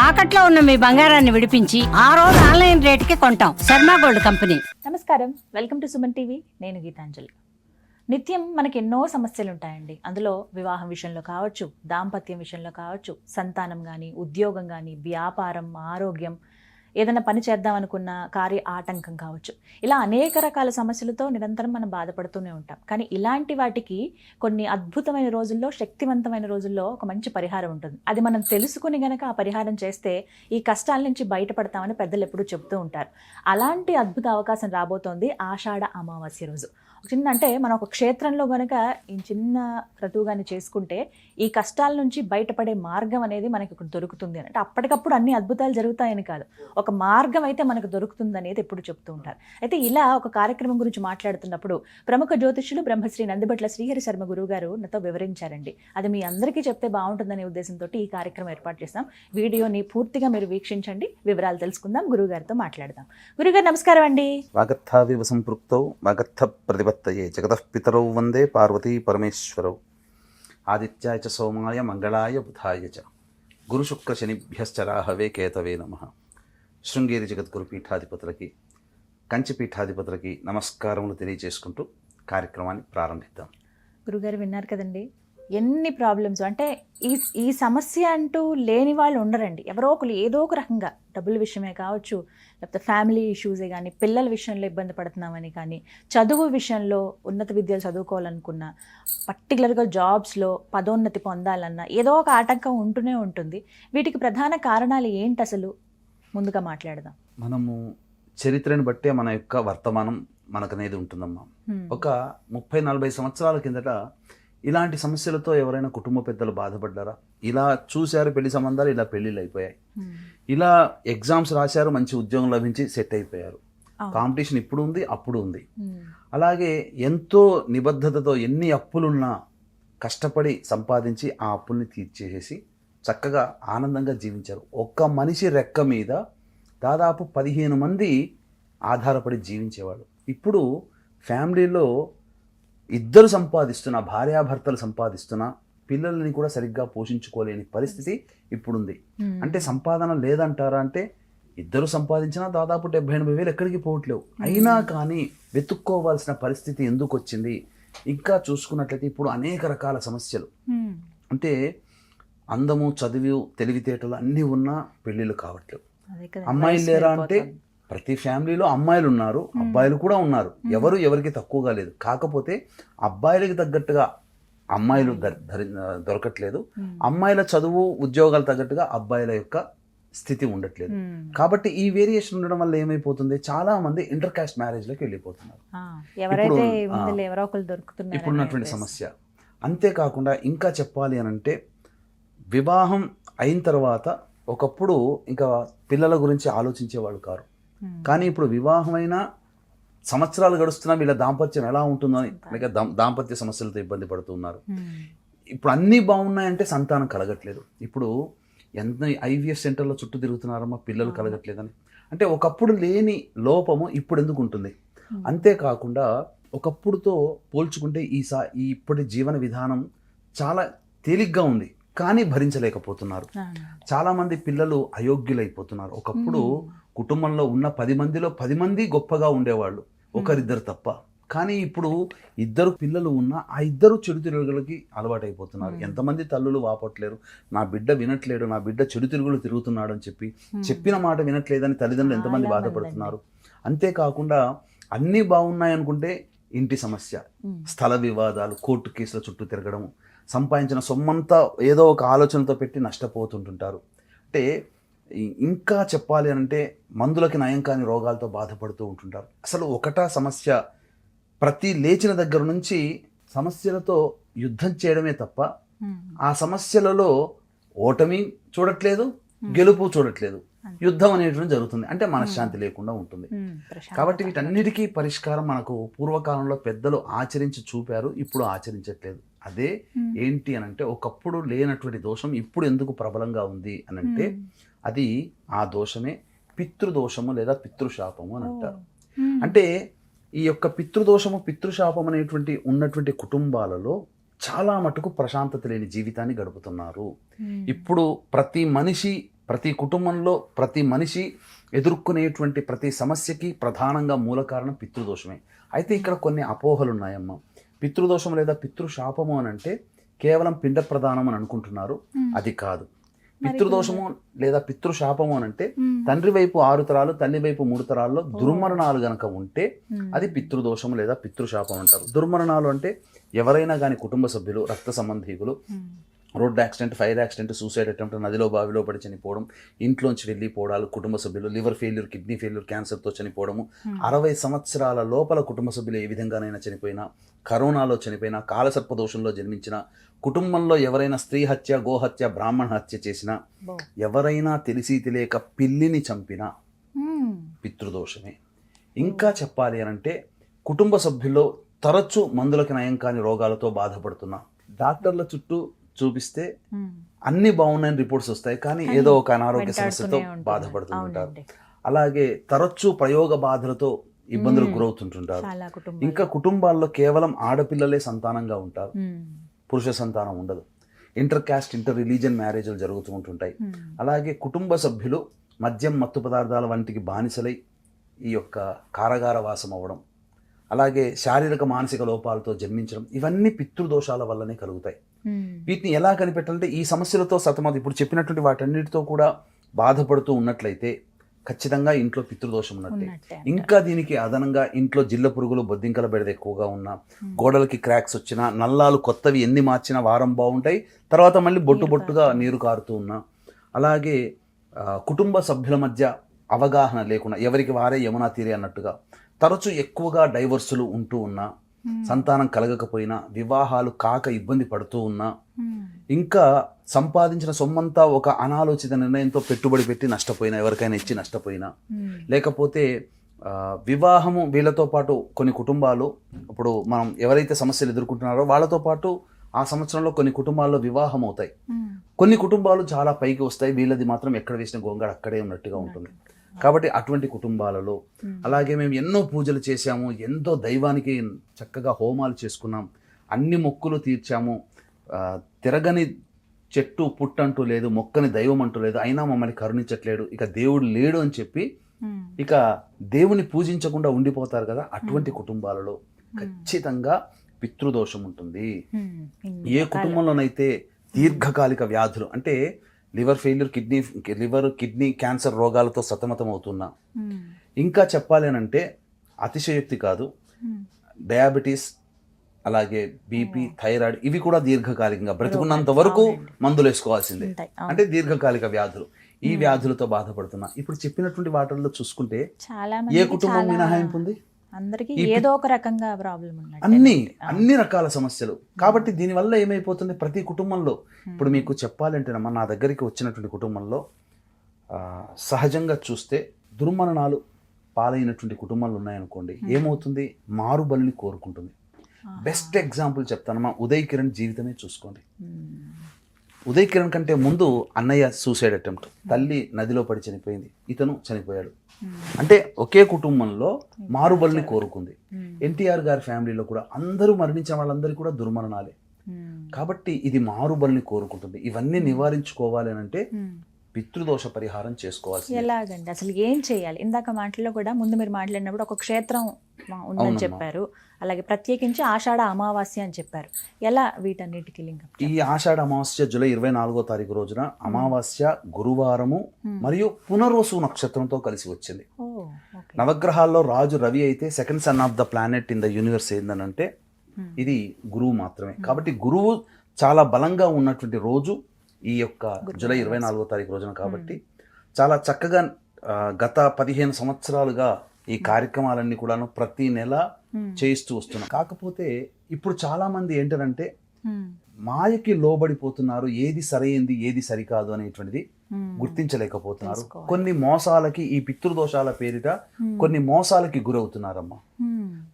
తాకట్లో ఉన్న మీ బంగారాన్ని విడిపించి ఆ రోజు ఆన్లైన్ రేటుకి కొంటాం. Sharma gold company. నమస్కారం, వెల్కమ్ టు సుమన్ టీవీ. నేను గీతాంజలి. నిత్యం మనకి ఎన్నో సమస్యలు ఉంటాయండి. అందులో వివాహం విషయంలో కావచ్చు, దాంపత్యం విషయంలో కావచ్చు, సంతానం కానీ, ఉద్యోగం కానీ, వ్యాపారం, ఆరోగ్యం, ఏదైనా పని చేద్దాం అనుకున్న కార్య ఆటంకం కావచ్చు. ఇలా అనేక రకాల సమస్యలతో నిరంతరం మనం బాధపడుతూనే ఉంటాం. కానీ ఇలాంటి వాటికి కొన్ని అద్భుతమైన రోజుల్లో, శక్తివంతమైన రోజుల్లో ఒక మంచి పరిహారం ఉంటుంది. అది మనం తెలుసుకుని గనక ఆ పరిహారం చేస్తే ఈ కష్టాల నుంచి బయటపడతామని పెద్దలు ఎప్పుడూ చెప్తూ ఉంటారు. అలాంటి అద్భుత అవకాశం రాబోతోంది ఆషాఢ అమావాస్య రోజు. చిన్న అంటే మనం ఒక క్షేత్రంలో గనక ఈ చిన్న క్రతువుగాని చేసుకుంటే ఈ కష్టాల నుంచి బయటపడే మార్గం అనేది మనకి ఇక్కడ దొరుకుతుంది అని. అంటే అప్పటికప్పుడు అన్ని అద్భుతాలు జరుగుతాయని కాదు, ఒక మార్గం అయితే మనకు దొరుకుతుంది అనేది ఎప్పుడు చెప్తూ ఉంటారు. అయితే ఇలా ఒక కార్యక్రమం గురించి మాట్లాడుతున్నప్పుడు ప్రముఖ జ్యోతిష్యులు బ్రహ్మశ్రీ నందిబట్ల శ్రీహరి శర్మ గురువు గారు నాతో వివరించారండి. అది మీ అందరికీ చెప్తే బాగుంటుందనే ఉద్దేశంతో ఈ కార్యక్రమం ఏర్పాటు చేస్తాం. వీడియోని పూర్తిగా మీరు వీక్షించండి, వివరాలు తెలుసుకుందాం, గురువు గారితో మాట్లాడదాం. గురుగారు నమస్కారం అండి. వాగర్థావివ సంపృక్తౌ వాగర్థ ప్రతిపత్తయే జగతః పితరౌ వందే పార్వతీ పరమేశ్వరౌ ఆదిత్యాయ చ సోమాయ మంగళాయ బుధాయ చ గురు శుక్ర శనిభ్యశ్చ రాహవే కేతవే నమః. శృంగేరి జగద్గురు పీఠాధిపతులకి, కంచి పీఠాధిపతులకి నమస్కారములు తెలియజేసుకుంటూ కార్యక్రమాన్ని ప్రారంభిద్దాం. గురుగారు విన్నారు కదండి, ఎన్ని ప్రాబ్లమ్స్. అంటే ఈ సమస్య అంటూ లేని వాళ్ళు ఉండరండి. ఎవరో ఒకరు ఏదో ఒక రకంగా డబ్బుల విషయమే కావచ్చు, లేకపోతే ఫ్యామిలీ ఇష్యూసే కానీ, పిల్లల విషయంలో ఇబ్బంది పడుతున్నామని కానీ, చదువు విషయంలో ఉన్నత విద్యలు చదువుకోవాలనుకున్నా, పర్టికులర్గా జాబ్స్లో పదోన్నతి పొందాలన్నా ఏదో ఒక ఆటంకం ఉంటూనే ఉంటుంది. వీటికి ప్రధాన కారణాలు ఏంటి అసలు? ముందుగా మాట్లాడదాం. మనము చరిత్రను బట్టే మన యొక్క వర్తమానం మనకనేది ఉంటుందమ్మా. ఒక 30-40 సంవత్సరాల కిందట ఇలాంటి సమస్యలతో ఎవరైనా కుటుంబ పెద్దలు బాధపడ్డారా? ఇలా చూశారు పెళ్లి సంబంధాలు, ఇలా పెళ్లిళ్ళు అయిపోయాయి. ఇలా ఎగ్జామ్స్ రాశారు, మంచి ఉద్యోగం లభించి సెట్ అయిపోయారు. కాంపిటీషన్ ఇప్పుడు ఉంది, అప్పుడు ఉంది. అలాగే ఎంతో నిబద్ధతతో ఎన్ని అప్పులున్నా కష్టపడి సంపాదించి ఆ అప్పుల్ని తీర్చేసేసి చక్కగా ఆనందంగా జీవించారు. ఒక్క మనిషి రెక్క మీద దాదాపు 15 మంది ఆధారపడి జీవించేవాళ్ళు. ఇప్పుడు ఫ్యామిలీలో ఇద్దరు సంపాదిస్తున్నా, భార్యాభర్తలు సంపాదిస్తున్నా, పిల్లల్ని కూడా సరిగ్గా పోషించుకోలేని పరిస్థితి ఇప్పుడుంది. అంటే సంపాదన లేదంటారా అంటే, ఇద్దరు సంపాదించినా దాదాపు 70-80 వేలు ఎక్కడికి పోవట్లేవు. అయినా కానీ వెతుక్కోవాల్సిన పరిస్థితి ఎందుకు వచ్చింది? ఇంకా చూసుకున్నట్లయితే ఇప్పుడు అనేక రకాల సమస్యలు. అంటే అందము, చదువు, తెలివితేటలు అన్నీ ఉన్నా పెళ్ళిళ్ళు కావట్లేవు. అమ్మాయిలు లేరా అంటే ప్రతి ఫ్యామిలీలో అమ్మాయిలు ఉన్నారు, అబ్బాయిలు కూడా ఉన్నారు. ఎవరికి తక్కువగా లేదు. కాకపోతే అబ్బాయిలకి తగ్గట్టుగా అమ్మాయిలు దొరకట్లేదు, అమ్మాయిల చదువు ఉద్యోగాలు తగ్గట్టుగా అబ్బాయిల యొక్క స్థితి ఉండట్లేదు. కాబట్టి ఈ వేరియేషన్ ఉండడం వల్ల ఏమైపోతుంది, చాలా మంది ఇంటర్ కాస్ట్ మ్యారేజ్లోకి వెళ్ళిపోతున్నారు. ఇప్పుడున్నటువంటి సమస్య. అంతేకాకుండా ఇంకా చెప్పాలి అని అంటే, వివాహం అయిన తర్వాత ఒకప్పుడు ఇంకా పిల్లల గురించి ఆలోచించేవాళ్ళు కారు. కానీ ఇప్పుడు వివాహమైన సంవత్సరాలు గడుస్తున్నా వీళ్ళ దాంపత్యం ఎలా ఉంటుందో అని లేక దాంపత్య సమస్యలతో ఇబ్బంది పడుతున్నారు. ఇప్పుడు అన్నీ బాగున్నాయంటే సంతానం కలగట్లేదు. ఇప్పుడు ఎంత IVF సెంటర్లో చుట్టూ తిరుగుతున్నారమ్మా, పిల్లలు కలగట్లేదని. అంటే ఒకప్పుడు లేని లోపము ఇప్పుడు ఎందుకు ఉంటుంది? అంతేకాకుండా ఒకప్పుడుతో పోల్చుకుంటే ఇప్పటి జీవన విధానం చాలా తేలిగ్గా ఉంది, కానీ భరించలేకపోతున్నారు. చాలామంది పిల్లలు అయోగ్యులైపోతున్నారు. ఒకప్పుడు కుటుంబంలో ఉన్న 10 మందిలో 10 మంది గొప్పగా ఉండేవాళ్ళు, ఒకరిద్దరు తప్ప. కానీ ఇప్పుడు ఇద్దరు పిల్లలు ఉన్న ఆ ఇద్దరు చెడు తిరుగులకి అలవాటైపోతున్నారు. ఎంతమంది తల్లులు వాపట్లేరు, నా బిడ్డ వినట్లేడు, నా బిడ్డ చెడు తిరుగులు తిరుగుతున్నాడు అని చెప్పిన మాట వినట్లేదని తల్లిదండ్రులు ఎంతమంది బాధపడుతున్నారు. అంతేకాకుండా అన్నీ బాగున్నాయనుకుంటే ఇంటి సమస్య, స్థల వివాదాలు, కోర్టు కేసుల చుట్టూ తిరగడం, సంపాదించిన సొమ్మంతా ఏదో ఒక ఆలోచనతో పెట్టి నష్టపోతుంటుంటారు. అంటే ఇంకా చెప్పాలి అంటే మందులకి నయం కాని రోగాలతో బాధపడుతూ ఉంటుంటారు. అసలు ఒకటా సమస్య, ప్రతి లేచిన దగ్గర నుంచి సమస్యలతో యుద్ధం చేయడమే తప్ప ఆ సమస్యలలో ఓటమి చూడట్లేదు, గెలుపు చూడట్లేదు. యుద్ధం అనేటువంటి జరుగుతుంది. అంటే మనశ్శాంతి లేకుండా ఉంటుంది. కాబట్టి వీటన్నిటికీ పరిష్కారం మనకు పూర్వకాలంలో పెద్దలు ఆచరించి చూపారు, ఇప్పుడు ఆచరించట్లేదు. అదే ఏంటి అని అంటే, ఒకప్పుడు లేనటువంటి దోషం ఇప్పుడు ఎందుకు ప్రబలంగా ఉంది అని అంటే, అది ఆ దోషమే పితృదోషము లేదా పితృశాపము అని అంటారు. అంటే ఈ యొక్క పితృదోషము, పితృశాపం అనేటువంటి ఉన్నటువంటి కుటుంబాలలో చాలా మటుకు ప్రశాంతత లేని జీవితాన్ని గడుపుతున్నారు. ఇప్పుడు ప్రతి మనిషి ప్రతి కుటుంబంలో ప్రతి మనిషి ఎదుర్కొనేటువంటి ప్రతి సమస్యకి ప్రధానంగా మూల కారణం పితృదోషమే. అయితే ఇక్కడ కొన్ని అపోహలు ఉన్నాయమ్మా. పితృదోషం లేదా పితృశాపము అని అంటే కేవలం పిండ ప్రదానం అని అనుకుంటున్నారు. అది కాదు. పితృదోషము లేదా పితృశాపము అని అంటే తండ్రి వైపు 6 తరాలు తల్లి వైపు 3 తరాల్లో దుర్మరణాలు గనక ఉంటే అది పితృదోషము లేదా పితృశాపం అంటారు. దుర్మరణాలు అంటే ఎవరైనా కానీ కుటుంబ సభ్యులు, రక్త సంబంధీకులు road accident, fire accident, suicide attempt, నదిలో బావిలో పడి చనిపోవడం, ఇంట్లోంచి వెళ్ళిపోవడాలు, కుటుంబ సభ్యులు లివర్ ఫెయిల్యూర్, కిడ్నీ ఫెయిల్యూర్, క్యాన్సర్తో చనిపోవడము, 60 సంవత్సరాల లోపల కుటుంబ సభ్యులు ఏ విధంగానైనా చనిపోయినా, కరోనాలో చనిపోయినా, కాలసర్పదోషంలో జన్మించిన, కుటుంబంలో ఎవరైనా స్త్రీ హత్య, గోహత్య, బ్రాహ్మణ హత్య చేసినా, ఎవరైనా తెలిసి తెలియక పిల్లిని చంపినా పితృదోషమే. ఇంకా చెప్పాలి అని అంటే కుటుంబ సభ్యుల్లో తరచూ మందులకి నయం కాని రోగాలతో బాధపడుతున్నా, డాక్టర్ల చుట్టూ చూపిస్తే అన్ని బాగున్నాయని రిపోర్ట్స్ వస్తాయి, కానీ ఏదో ఒక అనారోగ్య సమస్యతో బాధపడుతుంటారు. అలాగే తరచూ ప్రయోగ బాధలతో ఇబ్బందులకు గురవుతుంటుంటారు. ఇంకా కుటుంబాల్లో కేవలం ఆడపిల్లలే సంతానంగా ఉంటారు, పురుష సంతానం ఉండదు. ఇంటర్ కాస్ట్, ఇంటర్ రిలీజియన్ మ్యారేజ్లు జరుగుతూ ఉంటుంటాయి. అలాగే కుటుంబ సభ్యులు మద్యం, మత్తు పదార్థాల వంటికి బానిసలై ఈ యొక్క కారాగార వాసం అవ్వడం, అలాగే శారీరక మానసిక లోపాలతో జన్మించడం, ఇవన్నీ పితృదోషాల వల్లనే కలుగుతాయి. వీటిని ఎలా కనిపెట్టాలంటే ఈ సమస్యలతో ఇప్పుడు చెప్పినటువంటి వాటన్నిటితో కూడా బాధపడుతూ ఉన్నట్లయితే ఖచ్చితంగా ఇంట్లో పితృదోషం ఉన్నట్టే. ఇంకా దీనికి అదనంగా ఇంట్లో జిల్ల పురుగులు, బొద్దింకల బెడద ఎక్కువగా ఉన్నా, గోడలకి క్రాక్స్ వచ్చినా, నల్లాలు కొత్తవి ఎన్ని మార్చినా వారం బాగుంటాయి, తర్వాత మళ్ళీ బొట్టుగా నీరు కారుతూ ఉన్నా, అలాగే కుటుంబ సభ్యుల మధ్య అవగాహన లేకుండా ఎవరికి వారే యమునా తీరే అన్నట్టుగా తరచూ ఎక్కువగా డైవర్సులు ఉంటూ ఉన్నా, సంతానం కలగకపోయినా, వివాహాలు కాక ఇబ్బంది పడుతూ ఉన్నా, ఇంకా సంపాదించిన సొమ్మంతా ఒక అనాలోచిత నిర్ణయంతో పెట్టుబడి పెట్టి నష్టపోయినా, ఎవరికైనా ఇచ్చి నష్టపోయినా, లేకపోతే వివాహము వీళ్ళతో పాటు కొన్ని కుటుంబాలు ఇప్పుడు మనం ఎవరైతే సమస్యలు ఎదుర్కొంటున్నారో వాళ్ళతో పాటు ఆ సంవత్సరంలో కొన్ని కుటుంబాల్లో వివాహం అవుతాయి. కొన్ని కుటుంబాలు చాలా పైకి వస్తాయి, వీళ్ళది మాత్రం ఎక్కడ వేసిన గోంగడ అక్కడే ఉన్నట్టుగా ఉంటుంది. కాబట్టి అటువంటి కుటుంబాలలో అలాగే మేము ఎన్నో పూజలు చేశాము, ఎంతో దైవానికి చక్కగా హోమాలు చేసుకున్నాం, అన్ని మొక్కులు తీర్చాము, తిరగని చెట్టు పుట్టంటూ లేదు, మొక్కని దైవం అంటూ లేదు, అయినా మమ్మల్ని కరుణించట్లేడు, ఇక దేవుడు లేడు అని చెప్పి ఇక దేవుని పూజించకుండా ఉండిపోతారు కదా, అటువంటి కుటుంబాలలో ఖచ్చితంగా పితృదోషం ఉంటుంది. ఏ కుటుంబంలోనైతే దీర్ఘకాలిక వ్యాధులు అంటే లివర్ ఫెయిల్యూర్, కిడ్నీ క్యాన్సర్ రోగాలతో సతమతం అవుతున్నా, ఇంకా చెప్పాలి అని అంటే అతిశయోక్తి కాదు, డయాబెటీస్, అలాగే బీపీ, థైరాయిడ్, ఇవి కూడా దీర్ఘకాలికంగా బ్రతుకున్నంత వరకు మందులు వేసుకోవాల్సిందే. అంటే దీర్ఘకాలిక వ్యాధులు, ఈ వ్యాధులతో బాధపడుతున్నా. ఇప్పుడు చెప్పినటువంటి వాటిల్లో చూసుకుంటే ఏ కుటుంబం మినహాయింపు ఉంది? అందరికీ ఏదో ఒక రకంగా ప్రాబ్లం ఉన్నట్టు, అన్ని రకాల సమస్యలు. కాబట్టి దీనివల్ల ఏమైపోతుంది, ప్రతి కుటుంబంలో ఇప్పుడు మీకు చెప్పాలంటేనమ్మా, నా దగ్గరికి వచ్చినటువంటి కుటుంబంలో సహజంగా చూస్తే దుర్మరణాలు పాలైనటువంటి కుటుంబాలు ఉన్నాయనుకోండి, ఏమవుతుంది, మారుబలిని కోరుకుంటుంది. బెస్ట్ ఎగ్జాంపుల్ చెప్తానమ్మా, ఉదయ్ కిరణ్ జీవితమే చూసుకోండి. ఉదయ్ కిరణ్ కంటే ముందు అన్నయ్య సూసైడ్ అటెంప్ట్, తల్లి నదిలో పడి చనిపోయింది, ఇతను చనిపోయాడు. అంటే ఒకే కుటుంబంలో మారుబలిని కోరుకుంది. ఎన్టీఆర్ గారి ఫ్యామిలీలో కూడా అందరూ మరణించిన వాళ్ళందరూ కూడా దుర్మరణాలే. కాబట్టి ఇది మారుబలిని కోరుకుంటుంది. ఇవన్నీ నివారించుకోవాలి అని అంటే పితృదోష పరిహారం చేసుకోవాల్సి. ఎలాగండి, అసలు ఏం చేయాలి? ఇందాక మాటల్లో కూడా ముందు మీరు మాట్లాడినప్పుడు ఒక క్షేత్రం ఉందని చెప్పారు, అలాగే ప్రత్యేకించి ఆషాఢ అమావాస్య అని చెప్పారు. ఎలా వీటన్నిటికీ లింక్? ఈ ఆషాఢ అమావాస్య జూలై 24వ తారీఖు రోజున అమావాస్య గురువారము మరియు పునర్వసు నక్షత్రంతో కలిసి వచ్చింది. నవగ్రహాల్లో రాజు రవి అయితే second sun of the planet in the universe ఏందనంటే ఇది గురువు మాత్రమే. కాబట్టి గురువు చాలా బలంగా ఉన్నటువంటి రోజు ఈ యొక్క జూలై 24వ తారీఖు రోజున. కాబట్టి చాలా చక్కగా గత 15 సంవత్సరాలుగా ఈ కార్యక్రమాలన్నీ కూడాను ప్రతి నెల చేయిస్తూ వస్తున్నాం. కాకపోతే ఇప్పుడు చాలా మంది ఏంటంటే మాయకి లోబడిపోతున్నారు, ఏది సరైంది ఏది సరికాదు అనేటువంటిది గుర్తించలేకపోతున్నారు. కొన్ని మోసాలకి, ఈ పితృదోషాల పేరిట కొన్ని మోసాలకి గురవుతున్నారమ్మా.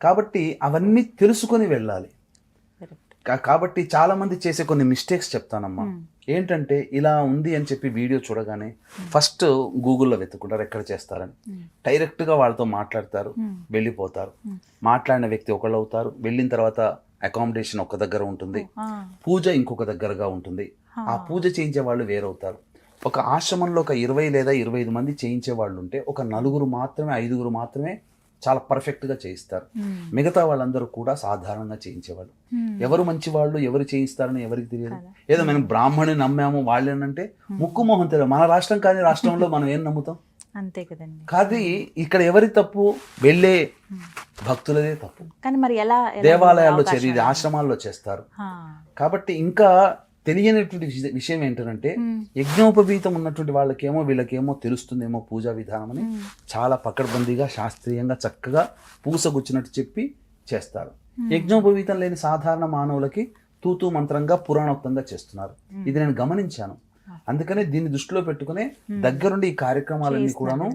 కాబట్టి అవన్నీ తెలుసుకొని వెళ్ళాలి. కాబట్టి చాలా మంది చేసే కొన్ని మిస్టేక్స్ చెప్తానమ్మా. ఏంటంటే ఇలా ఉంది అని చెప్పి వీడియో చూడగానే ఫస్ట్ గూగుల్లో వెతుకుంటారు ఎక్కడ చేస్తారని, డైరెక్ట్గా వాళ్ళతో మాట్లాడతారు, వెళ్ళిపోతారు. మాట్లాడిన వ్యక్తి ఒకళ్ళు అవుతారు, వెళ్ళిన తర్వాత అకామిడేషన్ ఒక దగ్గర ఉంటుంది, పూజ ఇంకొక దగ్గరగా ఉంటుంది, ఆ పూజ చేయించే వాళ్ళు వేరవుతారు. ఒక ఆశ్రమంలో ఒక 20 లేదా 25 మంది చేయించే వాళ్ళు ఉంటే ఒక 4 మాత్రమే 5 మాత్రమే చాలా పర్ఫెక్ట్గా చేయిస్తారు. మిగతా వాళ్ళందరూ కూడా సాధారణంగా చేయించేవాళ్ళు. ఎవరు మంచి వాళ్ళు ఎవరు చేయిస్తారని ఎవరికి తెలియదు. ఏదో మనం బ్రాహ్మణుని నమ్మాము వాళ్ళేనంటే ముక్కు మొహం తెలియదు. మన రాష్ట్రం కానీ రాష్ట్రంలో మనం ఏం నమ్ముతాం? అంతే కదండి. కాదు ఇక్కడ ఎవరి తప్పు? వెళ్ళే భక్తులదే తప్పు. కానీ మరి ఎలా దేవాలయాల్లో ఇది ఆశ్రమాల్లో చేస్తారు. కాబట్టి ఇంకా తెలియనటువంటి విషయం ఏంటంటే యజ్ఞోపవీతం ఉన్నటువంటి వాళ్ళకేమో వీళ్ళకేమో తెలుస్తుందేమో పూజా విధానం అని చాలా పకడ్బందీగా శాస్త్రీయంగా చక్కగా పూసగుచ్చినట్టు చెప్పి చేస్తారు. యజ్ఞోపవీతం లేని సాధారణ మానవులకి తూతూ మంత్రంగా పురాణోక్తంగా చేస్తున్నారు. ఇది నేను గమనించాను. అందుకనే దీన్ని దృష్టిలో పెట్టుకునే దగ్గరుండి ఈ కార్యక్రమాలన్నీ కూడాను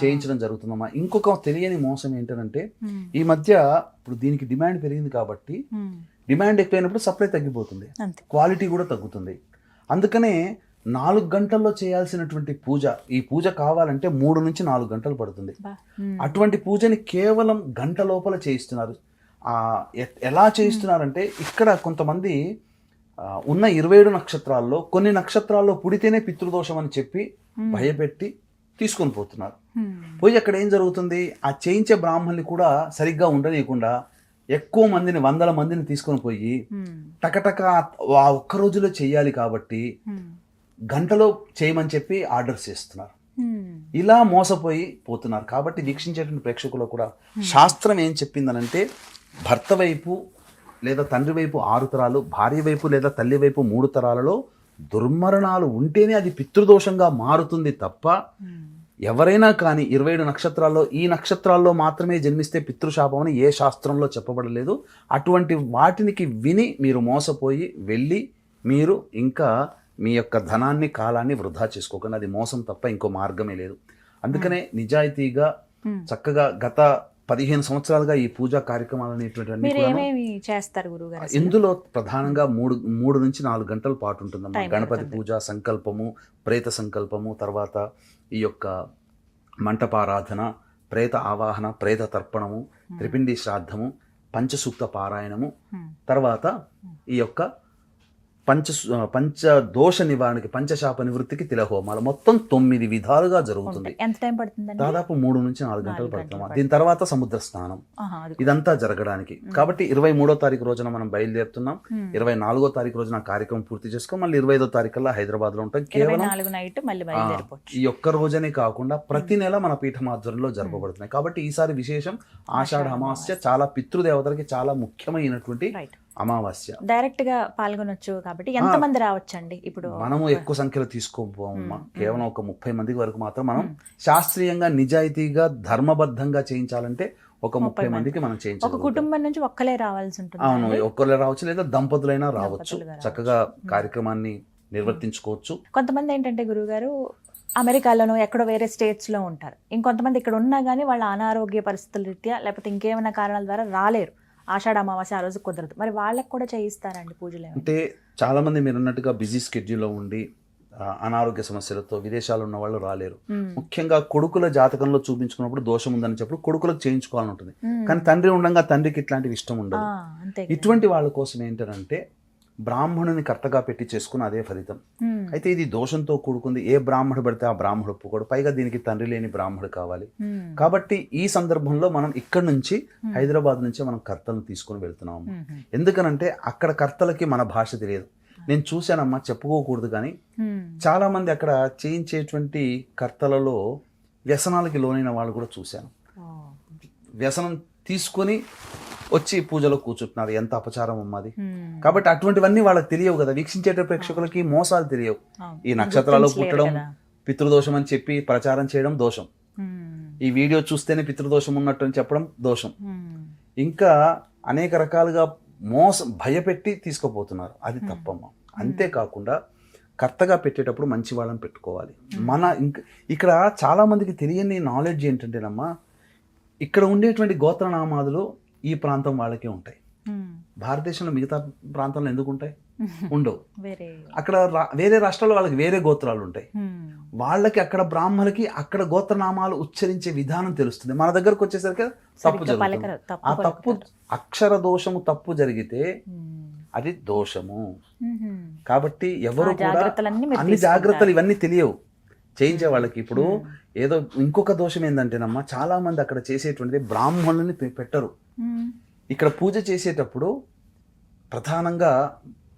చేయించడం జరుగుతుందమ్మా. ఇంకొక తెలియని మోసం ఏంటంటే ఈ మధ్య ఇప్పుడు దీనికి డిమాండ్ పెరిగింది కాబట్టి డిమాండ్ ఎక్కువైనప్పుడు సప్లై తగ్గిపోతుంది, క్వాలిటీ కూడా తగ్గుతుంది. అందుకనే 4 గంటల్లో చేయాల్సినటువంటి పూజ, ఈ పూజ కావాలంటే 3 నుంచి 4 గంటలు పడుతుంది. అటువంటి పూజని కేవలం గంట లోపల చేయిస్తున్నారు. ఎలా చేయిస్తున్నారంటే ఇక్కడ కొంతమంది ఉన్న 27 నక్షత్రాల్లో కొన్ని నక్షత్రాల్లో పుడితేనే పితృదోషం అని చెప్పి భయపెట్టి తీసుకొని పోతున్నారు. పోయి అక్కడ ఏం జరుగుతుంది, ఆ చేయించే బ్రాహ్మణుని కూడా సరిగ్గా ఉండనీయకుండా ఎక్కువ మందిని 100 మందిని తీసుకొని పోయి టకటక ఆ ఒక్క రోజులో చెయ్యాలి కాబట్టి గంటలో చేయమని చెప్పి ఆర్డర్స్ చేస్తున్నారు. ఇలా మోసపోయి పోతున్నారు. కాబట్టి వీక్షించేటువంటి ప్రేక్షకులు కూడా శాస్త్రం ఏం చెప్పిందనంటే భర్త వైపు లేదా తండ్రి వైపు 6 తరాలు, భార్య వైపు లేదా తల్లి వైపు 3 తరాలలో దుర్మరణాలు ఉంటేనే అది పితృదోషంగా మారుతుంది తప్ప ఎవరైనా కానీ 27 నక్షత్రాల్లో ఈ నక్షత్రాల్లో మాత్రమే జన్మిస్తే పితృశాపం అని ఏ శాస్త్రంలో చెప్పబడలేదు. అటువంటి వాటికి విని మీరు మోసపోయి వెళ్ళి మీరు ఇంకా మీ యొక్క ధనాన్ని కాలాన్ని వృధా చేసుకోకండి. అది మోసం తప్ప ఇంకో మార్గమే లేదు. అందుకనే నిజాయితీగా చక్కగా గత 15 సంవత్సరాలుగా ఈ పూజా కార్యక్రమాలు చేస్తారు గురుగారు. ఇందులో ప్రధానంగా 3 నుంచి 4 గంటల పాటు ఉంటుందమ్మా. గణపతి పూజ, సంకల్పము, ప్రేత సంకల్పము, తర్వాత ఈ యొక్క మంటపారాధన, ప్రేత ఆవాహన, ప్రేత తర్పణము, త్రిపిండి శ్రాద్ధము, పంచసూక్త పారాయణము, తర్వాత ఈ యొక్క పంచదోష నివారణకి, పంచశాప నివృత్తికి తిలహోమాలు, మొత్తం 9 విధాలుగా జరుగుతుంది. ఎంత టైం పడుతుంది? దాదాపు 3 నుంచి 4 గంటలు పడుతుంది. దీని తర్వాత సముద్ర స్నానం, ఇదంతా జరగడానికి. కాబట్టి 23వ తారీఖు రోజున మనం బయలుదేరుతున్నాం. 24వ తారీఖు రోజున కార్యక్రమం పూర్తి చేసుకొని మళ్ళీ 25వ తారీఖుల్లో హైదరాబాద్ లో ఉంటాం. కేవలం ఈ ఒక్క రోజనే కాకుండా ప్రతి నెల మన పీఠం ఆధ్వర్యంలో జరపబడుతున్నాయి. కాబట్టి ఈసారి విశేషం ఆషాఢ అమావాస్య, చాలా పితృదేవతలకి చాలా ముఖ్యమైనటువంటి అమావాస్య. డైరెక్ట్ గా పాల్గొనొచ్చు కాబట్టి ఎంత మంది రావచ్చండి? ఇప్పుడు మనము ఎక్కువ సంఖ్యలో తీసుకోబోమ్మా. కేవలం ఒక 30 మంది వరకు మాత్రం మనం శాస్త్రీయంగా నిజాయితీగా ధర్మబద్ధంగా చేయించాలంటే ఒక 30 మందికి మనం చేయించాలి. ఒక కుటుంబం నుంచి ఒక్కలే రావాల్సి ఉంటుంది. అవును, ఒక్కలే రావచ్చు లేదా దంపతులైనా రావచ్చు. చక్కగా కార్యక్రమాన్ని నిర్వర్తించుకోవచ్చు. కొంతమంది ఏంటంటే గురువుగారు అమెరికాలోనో ఎక్కడో వేరే స్టేట్స్ లో ఉంటారు. ఇంకొంతమంది ఇక్కడ ఉన్నా కానీ వాళ్ళ అనారోగ్య పరిస్థితుల రీత్యా లేకపోతే ఇంకేమైనా కారణాల ద్వారా రాలేరు. ఆషాఢ అమావాస్య ఆ రోజు కుదరదు. మరి వాళ్ళకి కూడా చేయిస్తారండి పూజలు? అంటే చాలా మంది మీరు అన్నట్టుగా బిజీ స్కెడ్యూల్లో ఉండి అనారోగ్య సమస్యలతో విదేశాలు ఉన్న వాళ్ళు రాలేరు. ముఖ్యంగా కొడుకుల జాతకంలో చూపించుకున్నప్పుడు దోషం ఉందని చెప్పి కొడుకులకు చేయించుకోవాలని ఉంటుంది. కానీ తండ్రి ఉండగా తండ్రికి ఇట్లాంటివి ఇష్టం ఉండదు. ఇటువంటి వాళ్ళ కోసం ఏంటంటే బ్రాహ్మణుని కర్తగా పెట్టి చేసుకుని అదే ఫలితం. అయితే ఇది దోషంతో కూడుకుంది. ఏ బ్రాహ్మణుడు పడితే ఆ బ్రాహ్మణుడు ఒప్పుకోడు. పైగా దీనికి తండ్రి లేని బ్రాహ్మణుడు కావాలి. కాబట్టి ఈ సందర్భంలో మనం ఇక్కడ నుంచి హైదరాబాద్ నుంచి మనం కర్తలను తీసుకుని వెళ్తున్నాము. ఎందుకనంటే అక్కడ కర్తలకి మన భాష తెలియదు. నేను చూశానమ్మా, చెప్పుకోకూడదు కానీ చాలా మంది అక్కడ చేయించేటువంటి కర్తలలో వ్యసనాలకి లోనైన వాళ్ళు కూడా చూశాను. వ్యసనం తీసుకొని వచ్చి పూజలో కూర్చుంటున్నారు. ఎంత అపచారం అమ్మది. కాబట్టి అటువంటివన్నీ వాళ్ళకి తెలియవు కదా. వీక్షించేట ప్రేక్షకులకి మోసాలు తెలియవు. ఈ నక్షత్రాల్లో పుట్టడం పితృదోషం అని చెప్పి ప్రచారం చేయడం దోషం. ఈ వీడియో చూస్తేనే పితృదోషం ఉన్నట్టు అని చెప్పడం దోషం. ఇంకా అనేక రకాలుగా భయపెట్టి తీసుకుపోతున్నారు. అది తప్పమ్మ. అంతేకాకుండా కర్తగా పెట్టేటప్పుడు మంచి వాళ్ళని పెట్టుకోవాలి. ఇక్కడ చాలా మందికి తెలియని నాలెడ్జ్ ఏంటంటేనమ్మా, ఇక్కడ ఉండేటువంటి గోత్రనామాదులు ఈ ప్రాంతం వాళ్ళకే ఉంటాయి. భారతదేశంలో మిగతా ప్రాంతంలో ఎందుకు ఉంటాయి? ఉండవు. అక్కడ వేరే రాష్ట్రాల్లో వాళ్ళకి వేరే గోత్రాలు ఉంటాయి. వాళ్ళకి అక్కడ బ్రాహ్మణులకి అక్కడ గోత్రనామాలు ఉచ్చరించే విధానం తెలుస్తుంది. మన దగ్గరకు వచ్చేసరికి తప్పు జరుగుతుంది. ఆ తప్పు అక్షర దోషము తప్పు జరిగితే అది దోషము. మ్మ్. కాబట్టి ఎవరు ఆ కూడా జాగ్రత్తలన్నీ మీరు అన్ని తీసుకుంటారు. జాగ్రత్తలు ఇవన్నీ తెలియవు చేయించే వాళ్ళకి. ఇప్పుడు ఏదో ఇంకొక దోషం ఏంటంటేనమ్మా, చాలా మంది అక్కడ చేసేటువంటిది బ్రాహ్మణుల్ని పెట్టరు. మ్మ్. ఇక్కడ పూజ చేసేటప్పుడు ప్రధానంగా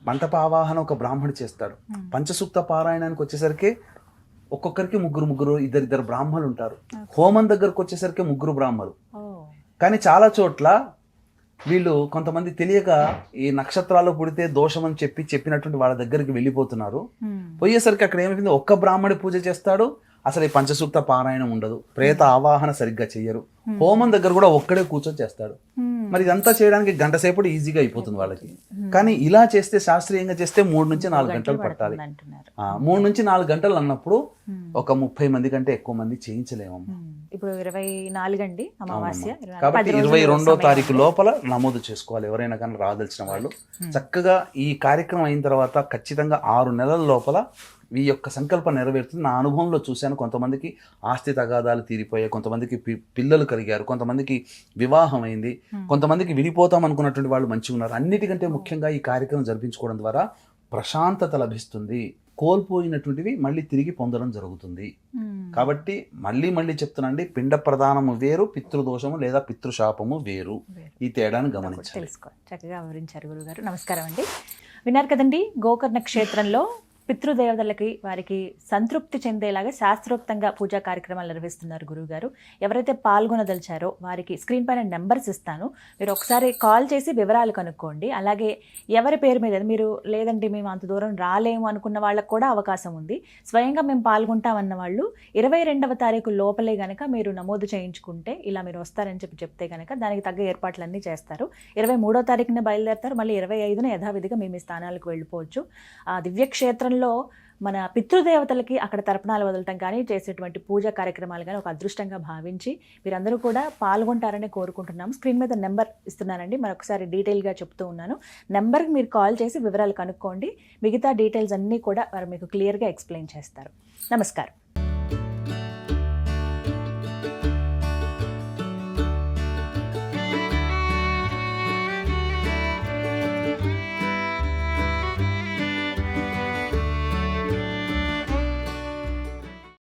మంటప ఆవాహన ఒక బ్రాహ్మణుడు చేస్తాడు. పంచసూక్త పారాయణానికి వచ్చేసరికి ఒక్కొక్కరికి ముగ్గురు ఇద్దరు బ్రాహ్మణులు ఉంటారు. హోమం దగ్గరకు వచ్చేసరికి ముగ్గురు బ్రాహ్మణులు. ఓ. కానీ చాలా చోట్ల వీళ్ళు కొంతమంది తెలియక ఈ నక్షత్రాలు పుడితే దోషం అని చెప్పినటువంటి వాళ్ళ దగ్గరికి వెళ్ళిపోతున్నారు. మ్మ్. పోయేసరికి అక్కడ ఏమైంది, ఒక్క బ్రాహ్మడి పూజ చేస్తాడు, అసలు ఈ పంచసూక్త పారాయణం ఉండదు, ప్రేత ఆవాహన సరిగ్గా చెయ్యరు, హోమం దగ్గర కూడా ఒక్కడే కూర్చొని చేస్తాడు. మ్మ్. మరి ఇదంతా చేయడానికి గంట సేపు ఈజీగా అయిపోతుంది వాళ్ళకి. కానీ ఇలా చేస్తే, శాస్త్రీయంగా చేస్తే 3 నుంచి 4 గంటలు పట్టాలి. అంటున్నారు. 3 నుంచి 4 గంటలు అన్నప్పుడు ఒక 30 మంది కంటే ఎక్కువ మంది చేయించలేమమ్మా. ఇప్పుడు 24 అండి అమావాస్య. అవునమ్మా. కాబట్టి 22వ తారీఖు లోపల నమోదు చేసుకోవాలి ఎవరైనా కానీ రాదలిచిన వాళ్ళు. చక్కగా ఈ కార్యక్రమం అయిన తర్వాత ఖచ్చితంగా 6 నెలల లోపల ఈ యొక్క సంకల్పం నెరవేరుతుంది. నా అనుభవంలో చూశాను, కొంతమందికి ఆస్తి తగాదాలు తీరిపోయాయి, కొంతమందికి పిల్లలు కలిగారు, కొంతమందికి వివాహం అయింది, కొంతమందికి విడిపోతాం అనుకున్నటువంటి వాళ్ళు మంచిగా ఉన్నారు. అన్నిటికంటే ముఖ్యంగా ఈ కార్యక్రమం జరిపించుకోవడం ద్వారా ప్రశాంతత లభిస్తుంది, కోల్పోయినటువంటివి మళ్ళీ తిరిగి పొందడం జరుగుతుంది. కాబట్టి మళ్ళీ చెప్తున్నాండి, పిండ ప్రదానము వేరు, పితృదోషము లేదా పితృశాపము వేరు. ఈ తేడాను గమనించాలి. తెలుసుకో. చక్కగా వివరించారు గురుగారు. నమస్కారం అండి. విన్నారు కదండి, గోకర్ణ క్షేత్రంలో పితృదేవతలకి వారికి సంతృప్తి చెందేలాగా శాస్త్రోక్తంగా పూజా కార్యక్రమాలు నిర్వహిస్తున్నారు గురువుగారు. ఎవరైతే పాల్గొనదలిచారో వారికి స్క్రీన్ పైన నెంబర్స్ ఇస్తాను, మీరు ఒకసారి కాల్ చేసి వివరాలు కనుక్కోండి. అలాగే ఎవరి పేరు మీద మీరు లేదండి మేము అంత దూరం రాలేము అనుకున్న వాళ్ళకు కూడా అవకాశం ఉంది. స్వయంగా మేము పాల్గొంటామన్న వాళ్ళు 22వ తారీఖు లోపలే గనక మీరు నమోదు చేయించుకుంటే, ఇలా మీరు వస్తారని చెప్తే కనుక దానికి తగ్గ ఏర్పాట్లన్నీ చేస్తారు. 23వ తారీఖున బయలుదేరుతారు, మళ్ళీ 25న యథావిధిగా మీ స్థానాలకు వెళ్ళిపోవచ్చు. ఆ దివ్యక్షేత్రం లో మన పితృదేవతలకి అక్కడ తర్పణాలు వదలటం కానీ, చేసేటువంటి పూజా కార్యక్రమాలు కానీ ఒక అదృష్టంగా భావించి మీరందరూ కూడా పాల్గొంటారని కోరుకుంటున్నాము. స్క్రీన్ మీద నెంబర్ ఇస్తున్నానండి, మరొకసారి డీటెయిల్గా చెప్తూ ఉన్నాను. నెంబర్కి మీరు కాల్ చేసి వివరాలు కనుక్కోండి. మిగతా డీటెయిల్స్ అన్నీ కూడా వారు మీకు క్లియర్గా ఎక్స్ప్లెయిన్ చేస్తారు. నమస్కారం.